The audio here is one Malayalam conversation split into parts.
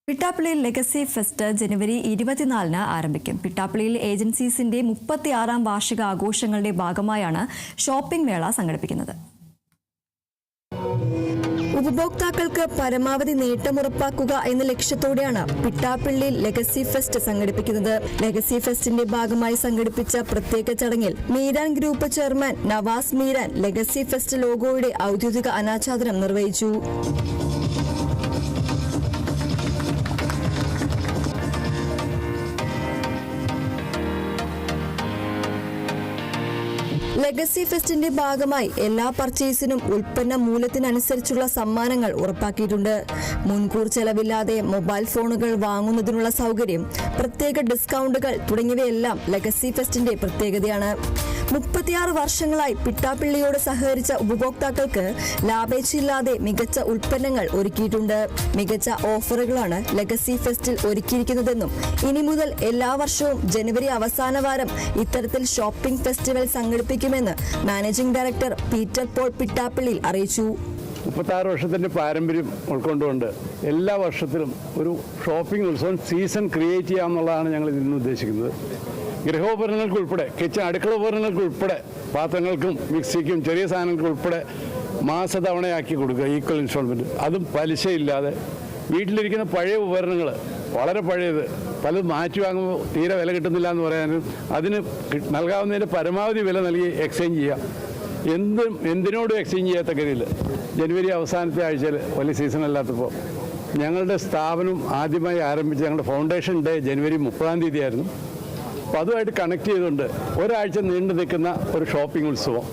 പിട്ടാപ്പിള്ളിയിൽ ലെഗസി ഫെസ്റ്റ് ജനുവരി 24-ന് ആരംഭിക്കും. പിട്ടാപ്പിള്ളിയിൽ ഏജൻസീസിന്റെ 36-ാം വാർഷിക ആഘോഷങ്ങളുടെ ഭാഗമായാണ് ഷോപ്പിംഗ് മേള സംഘടിപ്പിക്കുന്നത്. ഉപഭോക്താക്കൾക്ക് പരമാവധി നേട്ടമുറപ്പാക്കുക എന്ന ലക്ഷ്യത്തോടെയാണ് പിട്ടാപ്പിള്ളിയിൽ ലെഗസി ഫെസ്റ്റ് സംഘടിപ്പിക്കുന്നത്. ലെഗസി ഫെസ്റ്റിന്റെ ഭാഗമായി സംഘടിപ്പിച്ച പ്രത്യേക ചടങ്ങിൽ Meeran group chairman Navas Meeran legacy fest ലോഗോയുടെ ഔദ്യോഗിക അനാച്ഛാദനം നിർവഹിച്ചു. ലെഗസി ഫെസ്റ്റിന്റെ ഭാഗമായി എല്ലാ പർച്ചേസിനും ഉൽപ്പന്ന മൂല്യത്തിനനുസരിച്ചുള്ള സമ്മാനങ്ങൾ ഉറപ്പാക്കിയിട്ടുണ്ട്. മുൻകൂർ ചെലവില്ലാതെ മൊബൈൽ ഫോണുകൾ വാങ്ങുന്നതിനുള്ള സൗകര്യം, പ്രത്യേക ഡിസ്കൗണ്ടുകൾ തുടങ്ങിയവയെല്ലാം ലെഗസി ഫെസ്റ്റിന്റെ പ്രത്യേകതയാണ്. 36 വർഷങ്ങളായി പിട്ടാപ്പിള്ളിയോട് സഹകരിച്ച ഉപഭോക്താക്കൾക്ക് ലാഭേച്ഛയില്ലാതെ മികച്ച ഉൽപ്പന്നങ്ങൾ ഒരുക്കിയിട്ടുണ്ട്. മികച്ച ഓഫറുകളാണ് ലെഗസി ഫെസ്റ്റിൽ ഒരുക്കിയിരിക്കുന്നതെന്നും ഇനി മുതൽ എല്ലാ വർഷവും ജനുവരി അവസാന വാരം ഇത്തരത്തിൽ ഷോപ്പിംഗ് ഫെസ്റ്റിവൽ സംഘടിപ്പിക്കുമെന്ന് മാനേജിംഗ് ഡയറക്ടർ പീറ്റർ പോൾ പിട്ടാപ്പിള്ളിയിൽ അറിയിച്ചു. 36 വർഷത്തിൻ്റെ പാരമ്പര്യം ഉൾക്കൊണ്ടുകൊണ്ട് എല്ലാ വർഷത്തിലും ഒരു ഷോപ്പിംഗ് ഉത്സവം സീസൺ ക്രിയേറ്റ് ചെയ്യാമെന്നുള്ളതാണ് ഞങ്ങൾ ഇതിന് ഉദ്ദേശിക്കുന്നത്. ഗൃഹോപകരണങ്ങൾക്കുൾപ്പെടെ അടുക്കള ഉപകരണങ്ങൾക്കുൾപ്പെടെ പാത്രങ്ങൾക്കും മിക്സിക്കും ചെറിയ സാധനങ്ങൾക്കുൾപ്പെടെ മാസതവണയാക്കി കൊടുക്കുക, ഈക്വൽ ഇൻസ്റ്റാൾമെൻറ്റ്, അതും പലിശയില്ലാതെ. വീട്ടിലിരിക്കുന്ന പഴയ ഉപകരണങ്ങൾ വളരെ പഴയത് പലതും മാറ്റി വാങ്ങുമ്പോൾ തീരെ വില കിട്ടുന്നില്ല എന്ന് പറയാനും അതിന് നൽകാവുന്നതിൻ്റെ പരമാവധി വില നൽകി എക്സ്ചേഞ്ച് ചെയ്യുക. എന്തിനോടും എക്സ്ചേഞ്ച് ചെയ്യാത്ത ഗതിയിൽ ജനുവരി അവസാനത്തെ ആഴ്ചയിൽ വലിയ സീസൺ അല്ലാത്തപ്പോൾ ഞങ്ങളുടെ സ്ഥാപനം ആദ്യമായി ആരംഭിച്ച ഞങ്ങളുടെ ഫൗണ്ടേഷൻ ഡേ ജനുവരി 30-ാം തീയതി ആയിരുന്നു. അപ്പോൾ അതുമായിട്ട് കണക്ട് ചെയ്തുകൊണ്ട് ഒരാഴ്ച നീണ്ടു നിൽക്കുന്ന ഒരു ഷോപ്പിംഗ് ഉത്സവം,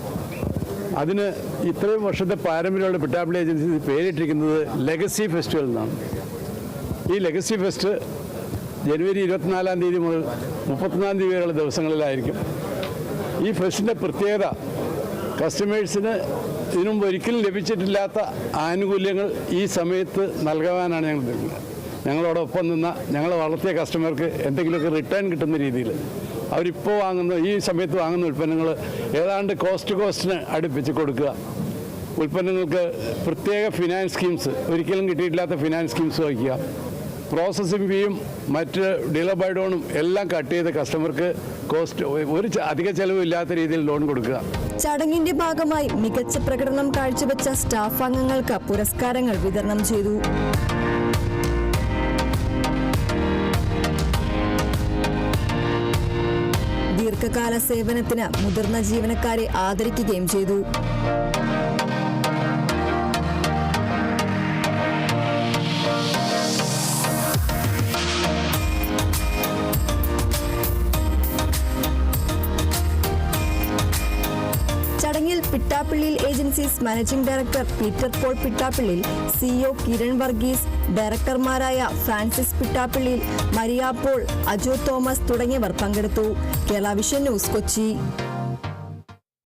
അതിന് ഇത്രയും വർഷത്തെ പാരമ്പര്യമുള്ള പിട്ടാപ്പിള്ളി ഏജൻസി പേരിട്ടിരിക്കുന്നത് ലെഗസി ഫെസ്റ്റിവൽ എന്നാണ്. ഈ ലെഗസി ഫെസ്റ്റ് ജനുവരി 24-ാം തീയതി മുതൽ 31-ാം തീയതി വരെയുള്ള ദിവസങ്ങളിലായിരിക്കും. ഈ ഫെസ്റ്റിൻ്റെ പ്രത്യേകത കസ്റ്റമേഴ്സിന് ഇതിനുമുമ്പ് ഒരിക്കലും ലഭിച്ചിട്ടില്ലാത്ത ആനുകൂല്യങ്ങൾ ഈ സമയത്ത് നൽകാനാണ് ഞങ്ങൾ നിൽക്കുന്നത്. ഞങ്ങളോടൊപ്പം നിന്ന ഞങ്ങളെ വളർത്തിയ കസ്റ്റമർക്ക് എന്തെങ്കിലുമൊക്കെ റിട്ടേൺ കിട്ടുന്ന രീതിയിൽ അവരിപ്പോൾ ഈ സമയത്ത് വാങ്ങുന്ന ഉൽപ്പന്നങ്ങൾ ഏതാണ്ട് കോസ്റ്റിന് അടുപ്പിച്ച് കൊടുക്കുക. ഉൽപ്പന്നങ്ങൾക്ക് പ്രത്യേക ഫിനാൻസ് സ്കീംസ്, ഒരിക്കലും കിട്ടിയിട്ടില്ലാത്ത ഫിനാൻസ് സ്കീംസ് വയ്ക്കുക. പ്രോസസ്സിംഗ് ഫീയും മറ്റ് ഡീലർ ബൈ ലോണും എല്ലാം കട്ട് ചെയ്ത് കസ്റ്റമർക്ക് ഒരു അധിക ചെലവില്ലാത്ത രീതിയിൽ ലോൺ കൊടുക്കുക. ചടങ്ങിന്റെ ഭാഗമായി മികച്ച പ്രകടനം കാഴ്ചവെച്ച സ്റ്റാഫ് അംഗങ്ങൾക്ക് പുരസ്കാരങ്ങൾ വിതരണം ചെയ്തു. ദീർഘകാല സേവനത്തിന് മുതിർന്ന ജീവനക്കാരെ ആദരിക്കുകയും ചെയ്തു. ചടങ്ങിൽ Pittappillil agencies managing director Peter Paul Pittappillil, CEO Kiran Varghese, ഡയറക്ടർമാരായ Francis Pittappillil, Maria Paul, Ajo Thomas തുടങ്ങിയവർ പങ്കെടുത്തു. Kerala Vision News, Kochi.